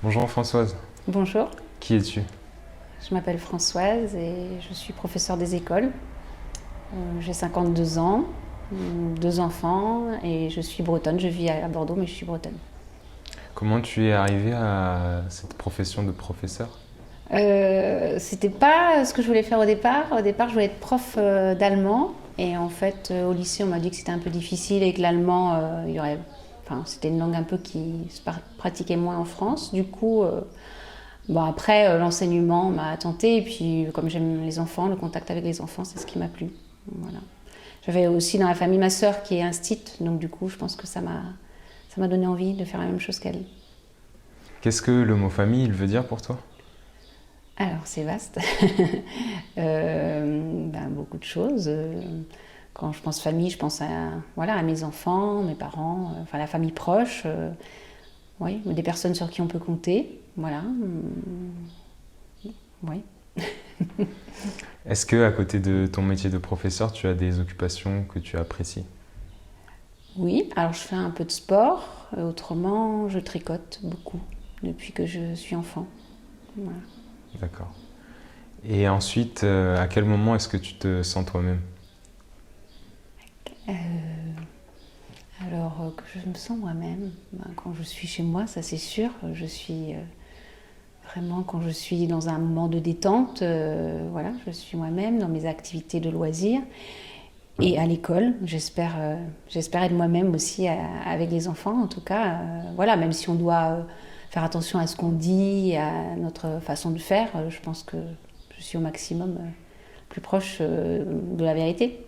Bonjour Françoise, Bonjour, qui es-tu? je m'appelle Françoise et je suis professeure des écoles. J'ai 52 ans, deux enfants et je suis bretonne. Je vis à Bordeaux mais je suis bretonne. Comment tu es arrivée à cette profession de professeur? C'était pas ce que je voulais faire au départ. Au départ, je voulais être prof d'allemand et en fait, au lycée, on m'a dit que c'était un peu difficile et que l'allemand, c'était une langue un peu qui se pratiquait moins en France. Du coup, bon, après, l'enseignement m'a tenté et puis comme j'aime les enfants, le contact avec les enfants, c'est ce qui m'a plu. Voilà. J'avais aussi dans la famille ma sœur qui est instite, donc du coup, je pense que ça m'a donné envie de faire la même chose qu'elle. Qu'est-ce que le mot famille, il veut dire pour toi? Alors, c'est vaste. Beaucoup de choses. Quand je pense famille, je pense à mes enfants, mes parents, enfin la famille proche, oui, des personnes sur qui on peut compter. Voilà. Oui. Est-ce que à côté de ton métier de professeur, tu as des occupations que tu apprécies? Oui, alors je fais un peu de sport. Autrement, je tricote beaucoup depuis que je suis enfant. Voilà. D'accord. Et ensuite, à quel moment est-ce que tu te sens toi-même? Euh, que je me sens moi-même, quand je suis chez moi, ça c'est sûr. Je suis vraiment quand je suis dans un moment de détente, voilà, je suis moi-même dans mes activités de loisirs. Et à l'école, j'espère être moi-même aussi avec les enfants, en tout cas. Voilà, même si on doit faire attention à ce qu'on dit, à notre façon de faire, je pense que je suis au maximum plus proche de la vérité.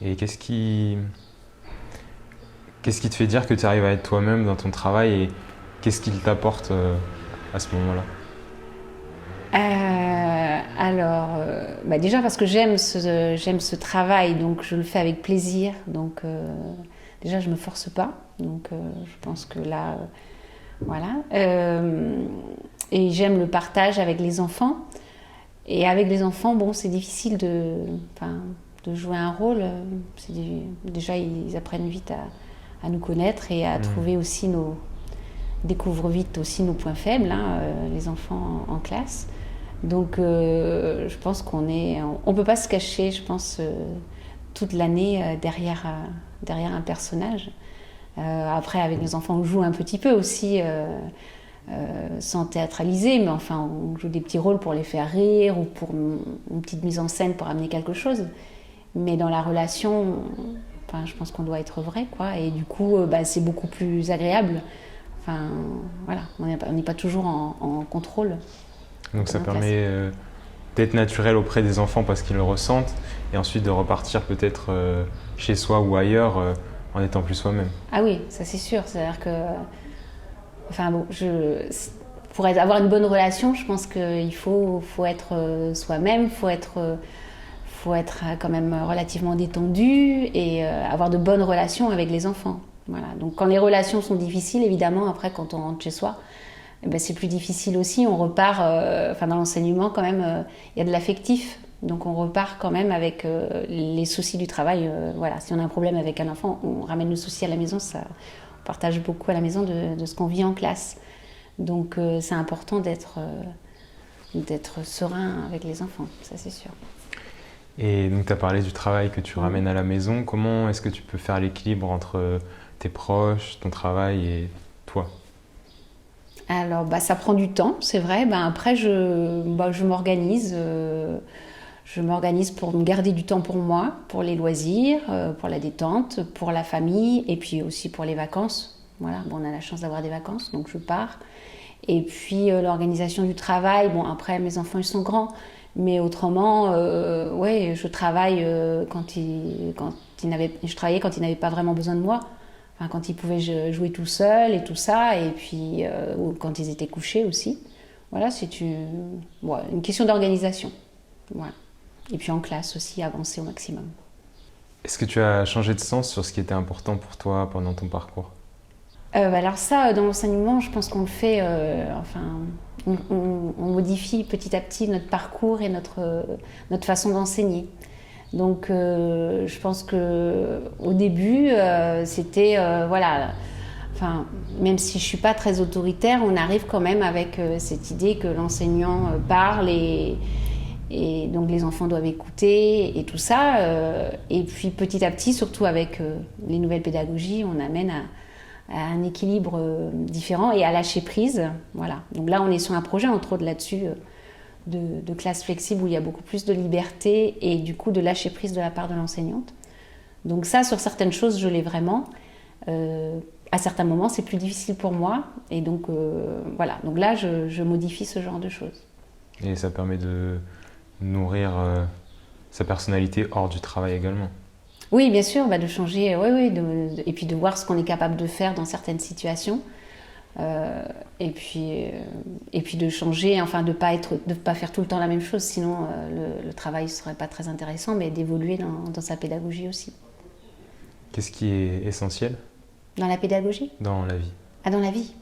Et qu'est-ce qui te fait dire que tu arrives à être toi-même dans ton travail et qu'est-ce qu'il t'apporte à ce moment-là? Déjà parce que j'aime ce travail, donc je le fais avec plaisir. Donc déjà, je me force pas. Donc je pense que là, voilà. Et j'aime le partage avec les enfants. Et avec les enfants, bon, c'est difficile de jouer un rôle. Déjà, ils apprennent vite à nous connaître et à trouver aussi découvrent vite aussi nos points faibles, hein, les enfants en classe. Donc, je pense on peut pas se cacher, je pense, toute l'année derrière un personnage. Après, avec les enfants, on joue un petit peu aussi, sans théâtraliser, mais enfin, on joue des petits rôles pour les faire rire ou pour une petite mise en scène pour amener quelque chose. Mais dans la relation, enfin, je pense qu'on doit être vrai, quoi. Et du coup, c'est beaucoup plus agréable. Enfin, voilà, on n'est pas toujours en contrôle Donc quand on ça est en classe. permet d'être naturel auprès des enfants parce qu'ils le ressentent et ensuite de repartir peut-être chez soi ou ailleurs en étant plus soi-même. Ah oui, ça c'est sûr. C'est-à-dire que, enfin bon, pour avoir une bonne relation, je pense qu'il faut être soi-même, faut être quand même relativement détendu et avoir de bonnes relations avec les enfants. Voilà. Donc quand les relations sont difficiles, évidemment, après quand on rentre chez soi, eh ben, c'est plus difficile aussi. On repart, dans l'enseignement quand même, il y a de l'affectif. Donc on repart quand même avec les soucis du travail. Voilà, si on a un problème avec un enfant, on ramène le souci à la maison. On partage beaucoup à la maison de ce qu'on vit en classe. Donc c'est important d'être serein avec les enfants, ça c'est sûr. Et donc tu as parlé du travail que tu ramènes à la maison. Comment est-ce que tu peux faire l'équilibre entre tes proches, ton travail et toi? Alors, ça prend du temps, c'est vrai. Après, je m'organise. Je m'organise pour me garder du temps pour moi, pour les loisirs, pour la détente, pour la famille et puis aussi pour les vacances. Voilà, bon, on a la chance d'avoir des vacances, donc je pars. Et puis l'organisation du travail, bon, après, mes enfants, ils sont grands. Mais autrement, ouais, je travaille je travaillais quand ils n'avaient pas vraiment besoin de moi. Enfin, quand ils pouvaient jouer tout seuls et tout ça, et puis ou quand ils étaient couchés aussi. Voilà, une question d'organisation. Voilà. Et puis en classe aussi, avancer au maximum. Est-ce que tu as changé de sens sur ce qui était important pour toi pendant ton parcours? Alors ça, dans l'enseignement, je pense qu'on le fait, on modifie petit à petit notre parcours et notre façon d'enseigner. Donc je pense que au début, c'était voilà, enfin, même si je ne suis pas très autoritaire, on arrive quand même avec cette idée que l'enseignant parle et donc les enfants doivent écouter et tout ça. Et puis petit à petit, surtout avec les nouvelles pédagogies, on amène à un équilibre différent et à lâcher prise. Voilà. Donc là, on est sur un projet, entre autres là-dessus, de classe flexible où il y a beaucoup plus de liberté et du coup de lâcher prise de la part de l'enseignante. Donc ça, sur certaines choses, je l'ai vraiment. À certains moments, c'est plus difficile pour moi. Et donc, voilà. Donc là, je modifie ce genre de choses. Et ça permet de nourrir sa personnalité hors du travail également. Oui, bien sûr, de changer, et puis de voir ce qu'on est capable de faire dans certaines situations. Et puis de changer, enfin de pas faire tout le temps la même chose, sinon le travail ne serait pas très intéressant, mais d'évoluer dans sa pédagogie aussi. Qu'est-ce qui est essentiel Dans la pédagogie ? dans la vie? Ah, dans la vie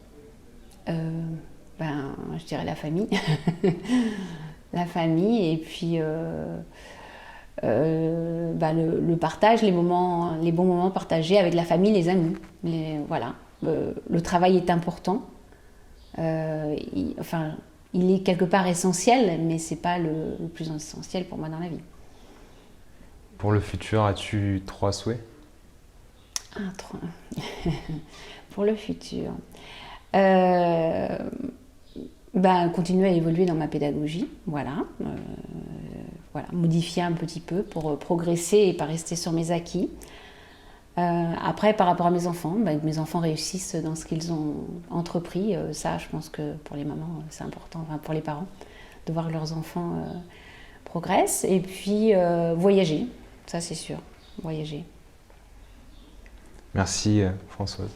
je dirais la famille. La famille, et puis le partage, les bons moments partagés avec la famille, les amis. Voilà. Le travail est important. Il est quelque part essentiel, mais c'est pas le plus essentiel pour moi dans la vie. Pour le futur, as-tu 3 souhaits? Ah, 3. Pour le futur. Continuer à évoluer dans ma pédagogie, voilà. Modifier un petit peu pour progresser et pas rester sur mes acquis. Après, par rapport à mes enfants, que mes enfants réussissent dans ce qu'ils ont entrepris, ça, je pense que pour les mamans, c'est important, pour les parents, de voir que leurs enfants progressent. Et puis, voyager, ça c'est sûr, voyager. Merci Françoise.